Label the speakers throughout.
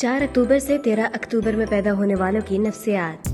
Speaker 1: 4 अक्टूबर से 13 अक्टूबर में पैदा होने वालों की नफ्सियात।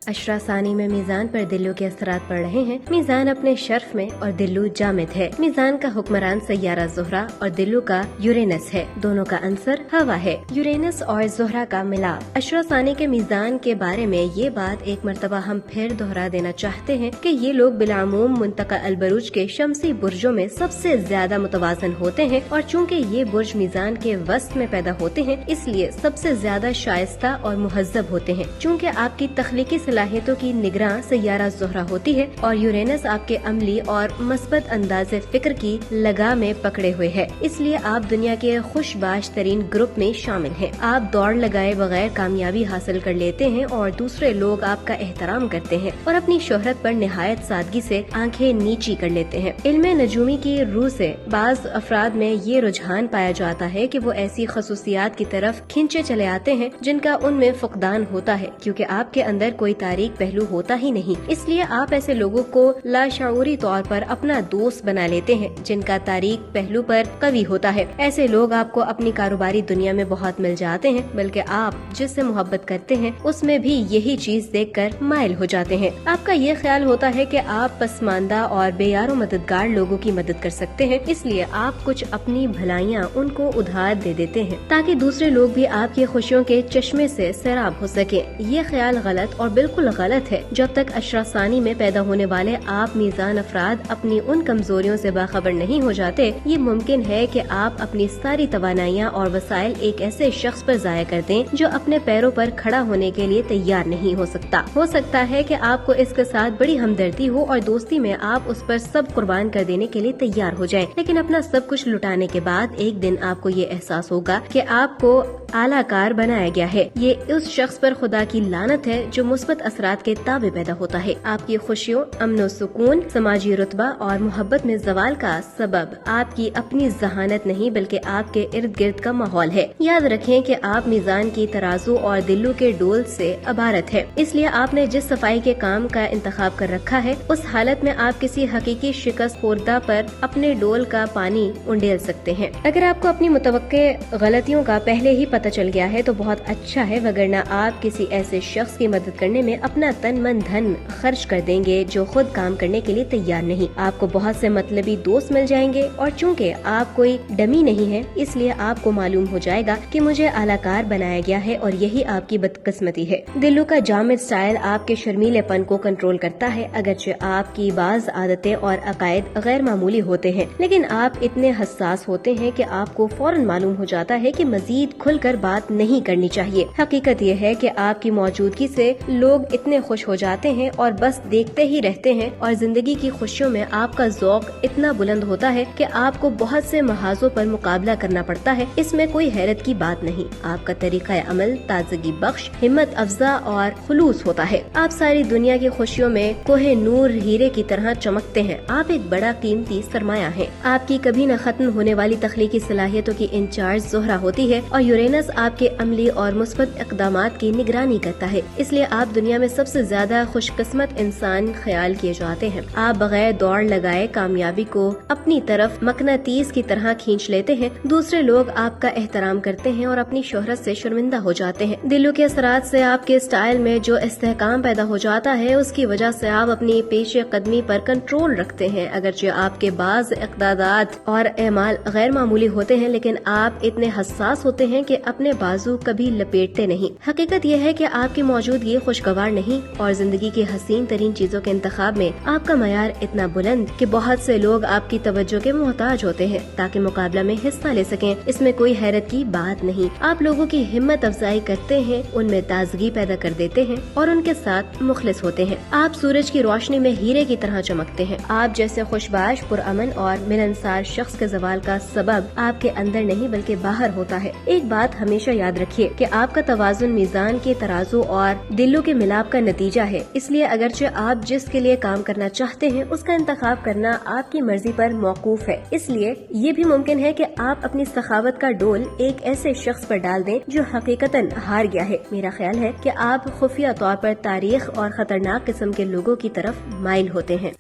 Speaker 1: अशरा सानी में मीज़ान पर दिल्लू के असरात पड़ रहे हैं। मीज़ान अपने शर्फ में और दिल्लू जामिद है। मीज़ान का हुक्मरान सैयारा ज़ोहरा और दिल्लू का यूरेनस है। दोनों का अंसर हवा है। यूरेनस और ज़ोहरा का मिलाप। अशरा सानी के मीज़ान के बारे में ये बात एक मरतबा हम फिर दोहरा देना चाहते हैं कि ये लोग बिलामूम मुंतका अल-बरूज के शमसी बुर्जों में सबसे ज्यादा मुतवाजन होते हैं और चूँकि ये बुर्ज मीज़ान के वस्त में पैदा होते हैं इसलिए सबसे ज्यादा शाइस्ता और मुहज्जब होते हैं। चूँकि आपकी तख्लीकी सलाहियतों की निगरान सैयारा ज़ोहरा होती है और यूरेनस आपके अमली और मस्बत अंदाज़े फिक्र की लगा में पकड़े हुए है, इसलिए आप दुनिया के खुशबाश तरीन ग्रुप में शामिल हैं। आप दौड़ लगाए बगैर कामयाबी हासिल कर लेते हैं और दूसरे लोग आपका एहतराम करते हैं और अपनी शोहरत पर निहायत सादगी से आंखें नीची कर लेते हैं। इल्मे नजूमी की रूह से बाज अफराद में ये रुझान पाया जाता है कि वो ऐसी खसूसियात की तरफ खिंचे चले आते हैं जिनका उनमें फुकदान होता है, क्योंकि आपके अंदर कोई तारीख पहलू होता ही नहीं। इसलिए आप ऐसे लोगों को लाशऊरी तौर पर अपना दोस्त बना लेते हैं जिनका तारीख पहलू पर कवि होता है। ऐसे लोग आपको अपनी कारोबारी दुनिया में बहुत मिल जाते हैं, बल्कि आप जिससे मोहब्बत करते हैं उसमें भी यही चीज देखकर माइल हो जाते हैं। आपका ये ख्याल होता है कि आप पसमानदा और बेयारो मददगार लोगों की मदद कर सकते हैं, इसलिए आप कुछ अपनी भलाइयाँ उनको उधार दे देते हैं ताकि दूसरे लोग भी आपकी खुशियों के चश्मे से सैराब हो सके। ये ख्याल गलत और बिल्कुल गलत है। जब तक अशरा सानी में पैदा होने वाले आप मीज़ान अफराद अपनी उन कमजोरियों से बाखबर नहीं हो जाते, ये मुमकिन है कि आप अपनी सारी तवानाइयाँ और वसाइल एक ऐसे शख्स पर जाया कर दें जो अपने पैरों पर खड़ा होने के लिए तैयार नहीं हो सकता। हो सकता है कि आपको इसके साथ बड़ी हमदर्दी हो और दोस्ती में आप उस पर सब कुर्बान कर देने के लिए तैयार हो जाएं, लेकिन अपना सब कुछ लुटाने के बाद एक दिन आपको ये एहसास होगा कि आपको आलाकार बनाया गया है। ये उस शख्स पर खुदा की लानत है जो मुस्बत असरात के ताबे पैदा होता है। आपकी खुशियों, अमन सुकून, समाजी रुतबा और मोहब्बत में जवाल का सबब आपकी अपनी जहानत नहीं बल्कि आपके इर्द गिर्द का माहौल है। याद रखें कि आप मीज़ान की तराजू और दिल्लू के डोल से अबारत है, इसलिए आपने जिस सफाई के काम का इंतखाब कर रखा है उस हालत में आप किसी हकीकी शिकस्त खुर्दा पर अपने डोल का पानी उंडेल सकते हैं। अगर आपको अपनी मुतवक्के गलतियों का पहले ही पता चल गया है तो बहुत अच्छा है, वगरना आप किसी ऐसे शख्स की मदद करने में अपना तन मन धन खर्च कर देंगे जो खुद काम करने के लिए तैयार नहीं। आपको बहुत से मतलबी दोस्त मिल जाएंगे और चूँकि आप कोई डमी नहीं है इसलिए आपको मालूम हो जाएगा कि मुझे आलाकार बनाया गया है और यही आपकी बदकिस्मती है। दिल्लू का जामिद स्टाइल आपके शर्मीलेपन को कंट्रोल करता है, अगरचे आपकी बाज आदतें और अकायद गैर मामूली होते हैं, लेकिन आप इतने हसास होते हैं कि आपको फौरन मालूम हो जाता है कि मजीद खुलकर बात नहीं करनी चाहिए। हकीकत यह है कि आपकी मौजूदगी से लोग इतने खुश हो जाते हैं और बस देखते ही रहते हैं और जिंदगी की खुशियों में आपका ज़ौक इतना बुलंद होता है कि आपको बहुत से महाजों पर मुकाबला करना पड़ता है। इसमें कोई हैरत की बात नहीं। आपका तरीका अमल ताजगी बख्श, हिम्मत अफजा और खुलूस होता है। आप सारी दुनिया की खुशियों में कोहे नूर हीरे की तरह चमकते हैं। आप एक बड़ा कीमती सरमाया है। आपकी कभी न खत्म होने वाली तख्लीकी सलाहियतों की इंचार्ज ज़ोहरा होती है और यूरेनस आपके अमली और मुस्बत इक़दामात की निगरानी करता है, इसलिए आप दुनिया में सबसे ज्यादा खुशकिस्मत इंसान ख्याल किए जाते हैं। आप बगैर दौड़ लगाए कामयाबी को अपनी तरफ मकनातीस की तरह खींच लेते हैं। दूसरे लोग आपका एहतराम करते हैं और अपनी शोहरत से शर्मिंदा हो जाते हैं। दिल्लू के असरात से आपके स्टाइल में जो इस्तेहकाम पैदा हो जाता है उसकी वजह से आप अपनी पेशे कदमी पर कंट्रोल रखते हैं। अगरचे आपके बाज इक़दादात और एमाल गैर मामूली होते हैं, लेकिन आप इतने हसास होते हैं कि अपने बाजू कभी लपेटते नहीं। हकीकत यह है कि आपकी मौजूदगी खुशगवार नहीं और जिंदगी की हसीन तरीन चीजों के इंतखाब में आपका मयार इतना बुलंद कि बहुत से लोग आपकी तवज्जो के मोहताज होते हैं ताकि मुकाबला में हिस्सा ले सकें। इसमें कोई हैरत की बात नहीं। आप लोगों की हिम्मत अफजाई करते हैं, उनमें ताजगी पैदा कर देते हैं और उनके साथ मुखलिस होते हैं। आप सूरज की रोशनी में हीरे की तरह चमकते हैं। आप जैसे खुशबाश, पुरअमन और मिलनसार शख्स के जवाल का सबब आपके अंदर नहीं बल्कि बाहर होता है। एक बात हमेशा याद रखिए कि आपका तवाजुन मीज़ान के तराजू और दिलों के मिलाप का नतीजा है, इसलिए अगरचे आप जिसके लिए काम करना चाहते हैं उसका इंतखाब करना आपकी मर्जी पर मौकूफ है। इसलिए ये भी मुमकिन है कि आप अपनी सखावत का डोल एक ऐसे शख्स पर डाल दें जो हकीकतन हार गया है। मेरा ख्याल है कि आप खुफिया तौर पर तारीख और खतरनाक किस्म के लोगों की तरफ माइल होते हैं।